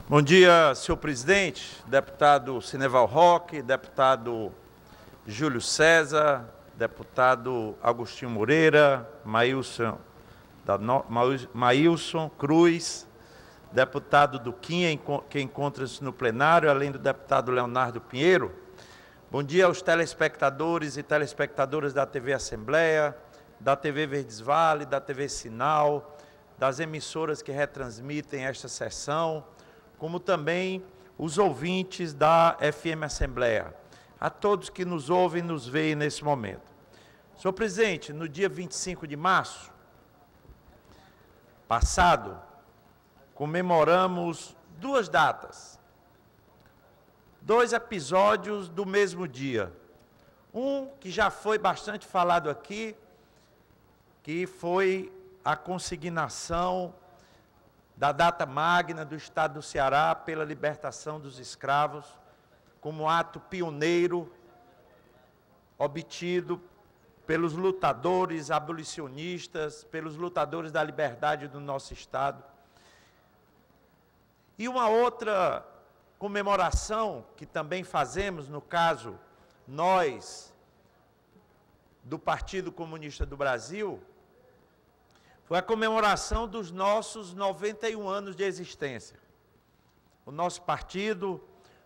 Bom dia, senhor presidente, deputado Cineval Roque, deputado Júlio César, deputado Agostinho Moreira, Maílson Cruz, deputado Duquinha, que encontra-se no plenário, além do deputado Leonardo Pinheiro. Bom dia aos telespectadores e telespectadoras da TV Assembleia, da TV Verdes Vale, da TV Sinal, das emissoras que retransmitem esta sessão, como também os ouvintes da FM Assembleia, a todos que nos ouvem e nos veem nesse momento. Senhor presidente, no dia 25 de março passado, comemoramos duas datas, dois episódios do mesmo dia. Um que já foi bastante falado aqui, que foi a consignação da data magna do Estado do Ceará pela libertação dos escravos, como ato pioneiro obtido pelos lutadores abolicionistas, pelos lutadores da liberdade do nosso Estado. E uma outra comemoração que também fazemos, no caso, nós, do Partido Comunista do Brasil, foi a comemoração dos nossos 91 anos de existência. O nosso partido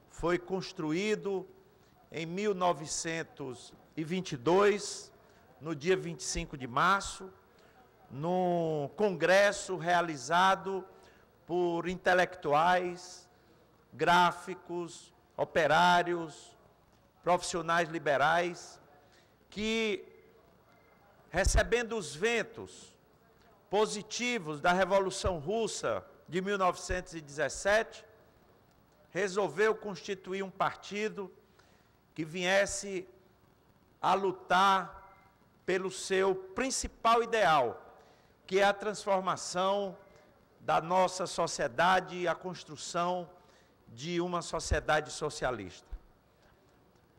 foi construído em 1922, no dia 25 de março, num congresso realizado por intelectuais, gráficos, operários, profissionais liberais, que, recebendo os ventos positivos da Revolução Russa de 1917, resolveu constituir um partido que viesse a lutar pelo seu principal ideal, que é a transformação da nossa sociedade e a construção de uma sociedade socialista.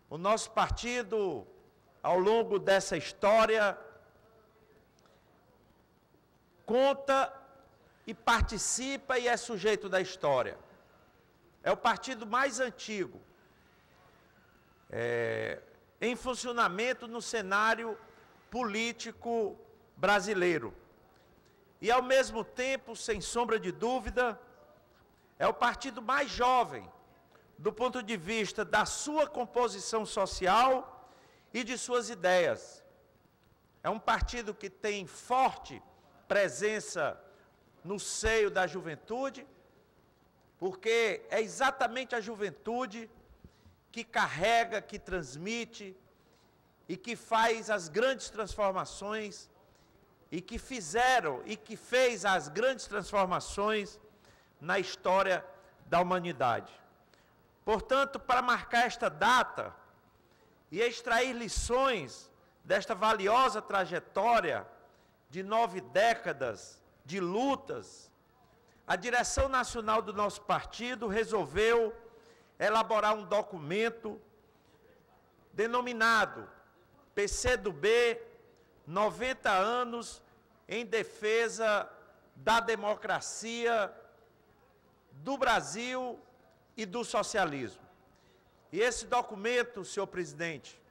O nosso partido, ao longo dessa história, conta e participa e é sujeito da história. É o partido mais antigo em funcionamento no cenário político brasileiro. E, ao mesmo tempo, sem sombra de dúvida, é o partido mais jovem do ponto de vista da sua composição social e de suas ideias. É um partido que tem forte presença no seio da juventude, porque é exatamente a juventude que carrega, que transmite e que faz as grandes transformações e que fez as grandes transformações na história da humanidade. Portanto, para marcar esta data e extrair lições desta valiosa trajetória de 9 décadas de lutas, a direção nacional do nosso partido resolveu elaborar um documento denominado PCdoB 90 anos em defesa da democracia, do Brasil e do socialismo. E esse documento, senhor presidente,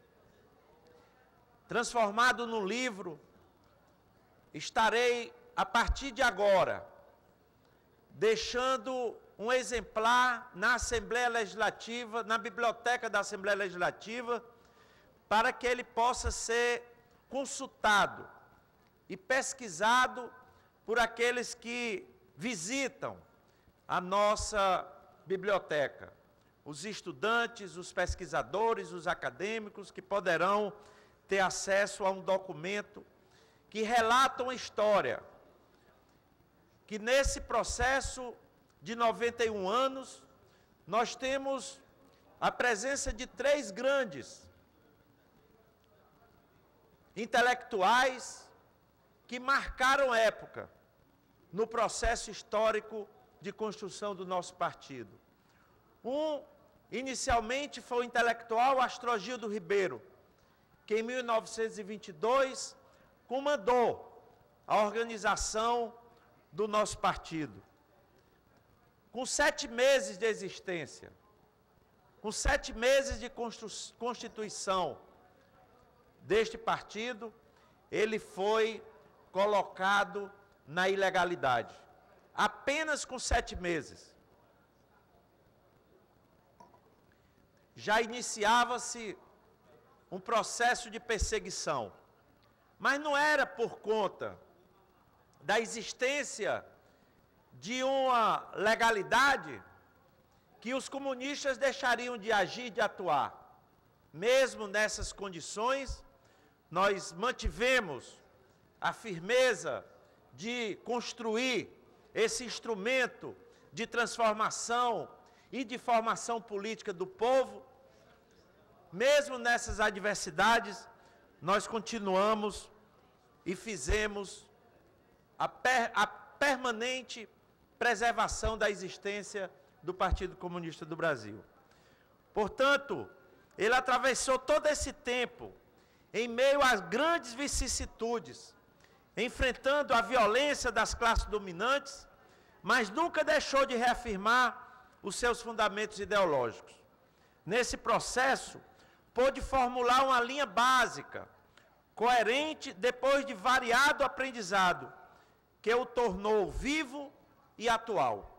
transformado num livro, estarei, a partir de agora, deixando um exemplar na Assembleia Legislativa, na biblioteca da Assembleia Legislativa, para que ele possa ser consultado e pesquisado por aqueles que visitam a nossa biblioteca. Os estudantes, os pesquisadores, os acadêmicos que poderão ter acesso a um documento que relata uma história, que nesse processo de 91 anos, nós temos a presença de 3 grandes intelectuais que marcaram época no processo histórico de construção do nosso partido. Inicialmente, foi o intelectual Astrogildo Ribeiro, que em 1922 comandou a organização do nosso partido. com 7 meses de existência, com 7 meses de constituição deste partido, ele foi colocado na ilegalidade. Apenas com 7 meses. Já iniciava-se um processo de perseguição. Mas não era por conta da existência de uma legalidade que os comunistas deixariam de agir, de atuar. Mesmo nessas condições, nós mantivemos a firmeza de construir esse instrumento de transformação e de formação política do povo. Mesmo nessas adversidades, nós continuamos e fizemos a permanente preservação da existência do Partido Comunista do Brasil. Portanto, ele atravessou todo esse tempo em meio às grandes vicissitudes, enfrentando a violência das classes dominantes, mas nunca deixou de reafirmar os seus fundamentos ideológicos. Nesse processo, pôde formular uma linha básica, coerente depois de variado aprendizado, que o tornou vivo e atual.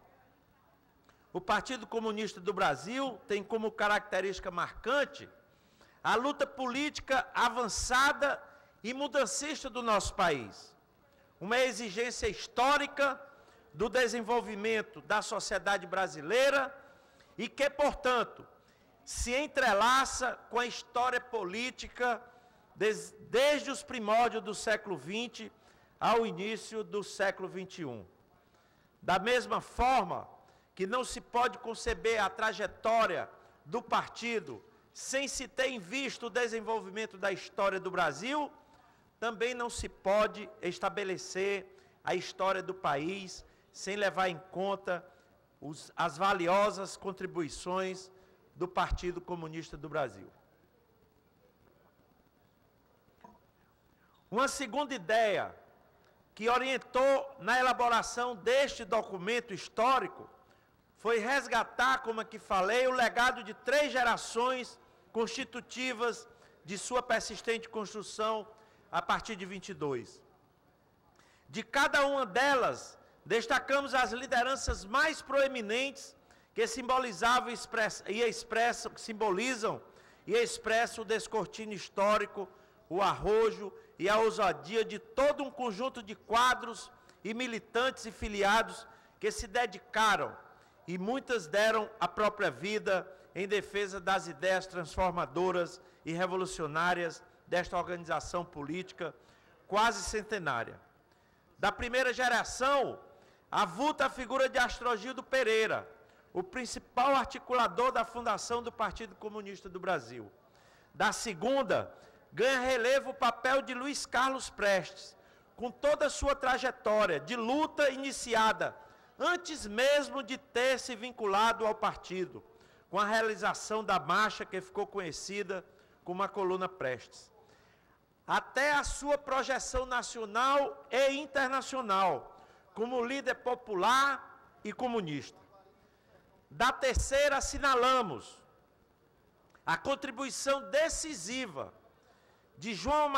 O Partido Comunista do Brasil tem como característica marcante a luta política avançada e mudancista do nosso país. Uma exigência histórica do desenvolvimento da sociedade brasileira e que, portanto, se entrelaça com a história política desde os primórdios do século XX ao início do século XXI. Da mesma forma que não se pode conceber a trajetória do partido sem se ter em vista o desenvolvimento da história do Brasil, também não se pode estabelecer a história do país sem levar em conta as valiosas contribuições do Partido Comunista do Brasil. Uma segunda ideia que orientou na elaboração deste documento histórico foi resgatar, como aqui falei, o legado de 3 gerações constitutivas de sua persistente construção a partir de 22. De cada uma delas, destacamos as lideranças mais proeminentes que simbolizavam simbolizam e expressam o descortino histórico, o arrojo e a ousadia de todo um conjunto de quadros e militantes e filiados que se dedicaram e muitas deram a própria vida em defesa das ideias transformadoras e revolucionárias desta organização política quase centenária. Da primeira geração, avulta a figura de Astrogildo Pereira, o principal articulador da fundação do Partido Comunista do Brasil. Da segunda, ganha relevo o papel de Luiz Carlos Prestes, com toda a sua trajetória de luta iniciada antes mesmo de ter se vinculado ao partido, com a realização da marcha que ficou conhecida como a Coluna Prestes. Até a sua projeção nacional e internacional, como líder popular e comunista. Da terceira, assinalamos a contribuição decisiva de João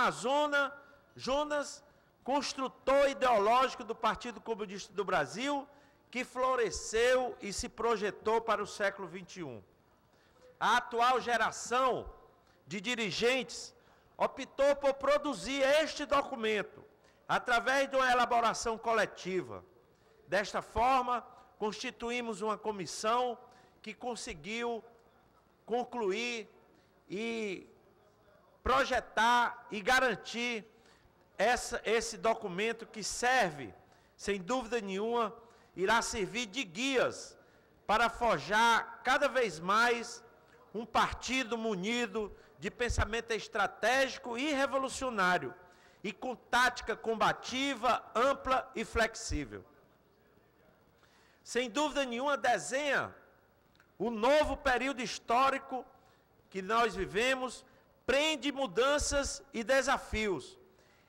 Jonas, construtor ideológico do Partido Comunista do Brasil, que floresceu e se projetou para o século XXI. A atual geração de dirigentes optou por produzir este documento através de uma elaboração coletiva. Desta forma, constituímos uma comissão que conseguiu concluir e projetar e garantir esse documento que serve, sem dúvida nenhuma, irá servir de guias para forjar cada vez mais um partido munido de pensamento estratégico e revolucionário e com tática combativa, ampla e flexível. Sem dúvida nenhuma, desenha o novo período histórico que nós vivemos, prende mudanças e desafios,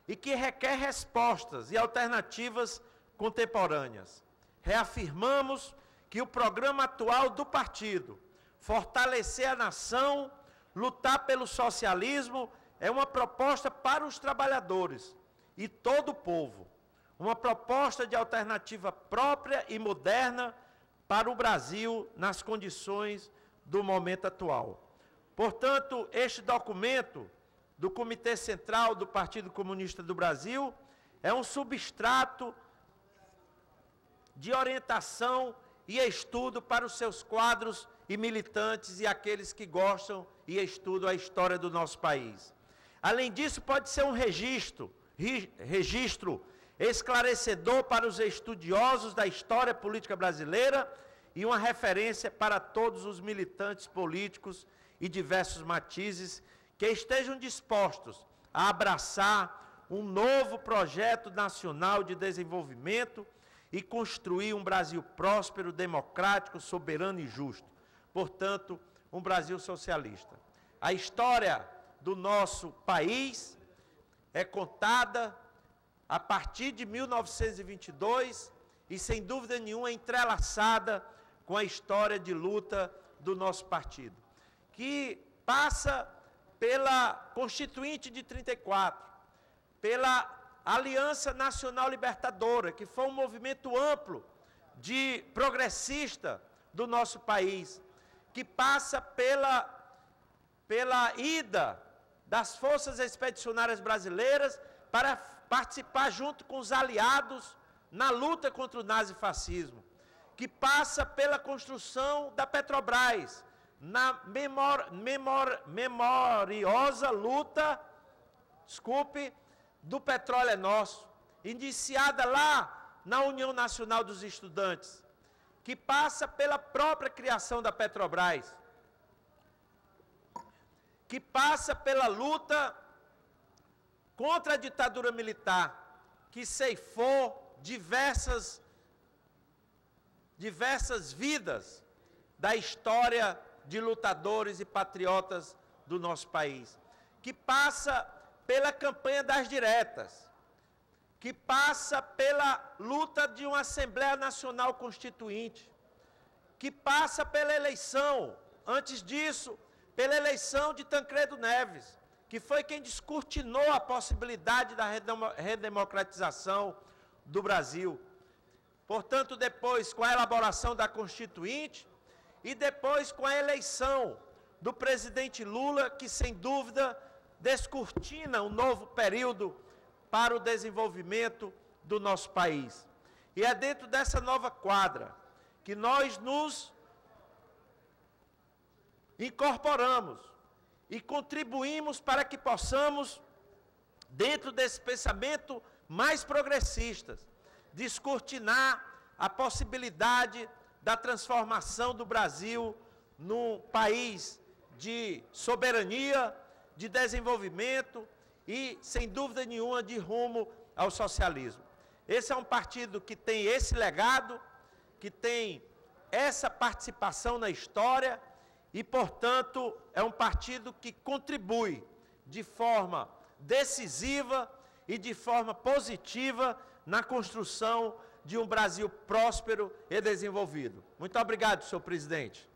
e que requer respostas e alternativas contemporâneas. Reafirmamos que o programa atual do partido, fortalecer a nação, lutar pelo socialismo, é uma proposta para os trabalhadores e todo o povo. Uma proposta de alternativa própria e moderna para o Brasil nas condições do momento atual. Portanto, este documento do Comitê Central do Partido Comunista do Brasil é um substrato de orientação e estudo para os seus quadros e militantes e aqueles que gostam e estudam a história do nosso país. Além disso, pode ser um registro esclarecedor para os estudiosos da história política brasileira e uma referência para todos os militantes políticos e diversos matizes que estejam dispostos a abraçar um novo projeto nacional de desenvolvimento e construir um Brasil próspero, democrático, soberano e justo. Portanto, um Brasil socialista. A história do nosso país é contada a partir de 1922 e, sem dúvida nenhuma, entrelaçada com a história de luta do nosso partido, que passa pela Constituinte de 34, pela Aliança Nacional Libertadora, que foi um movimento amplo de progressista do nosso país, que passa pela ida das forças expedicionárias brasileiras para participar junto com os aliados na luta contra o nazifascismo, que passa pela construção da Petrobras, na memoriosa luta, do Petróleo é Nosso, iniciada lá na União Nacional dos Estudantes, que passa pela própria criação da Petrobras, que passa pela luta contra a ditadura militar, que ceifou diversas vidas da história de lutadores e patriotas do nosso país, que passa pela campanha das diretas, que passa pela luta de uma Assembleia Nacional Constituinte, que passa pela eleição, antes disso, pela eleição de Tancredo Neves, que foi quem descortinou a possibilidade da redemocratização do Brasil. Portanto, depois, com a elaboração da Constituinte, e depois com a eleição do presidente Lula, que, sem dúvida, descortina um novo período para o desenvolvimento do nosso país. E é dentro dessa nova quadra que nós nos incorporamos e contribuímos para que possamos, dentro desse pensamento mais progressista, descortinar a possibilidade da transformação do Brasil num país de soberania, de desenvolvimento e, sem dúvida nenhuma, de rumo ao socialismo. Esse é um partido que tem esse legado, que tem essa participação na história e, portanto, é um partido que contribui de forma decisiva e de forma positiva na construção de um Brasil próspero e desenvolvido. Muito obrigado, senhor presidente.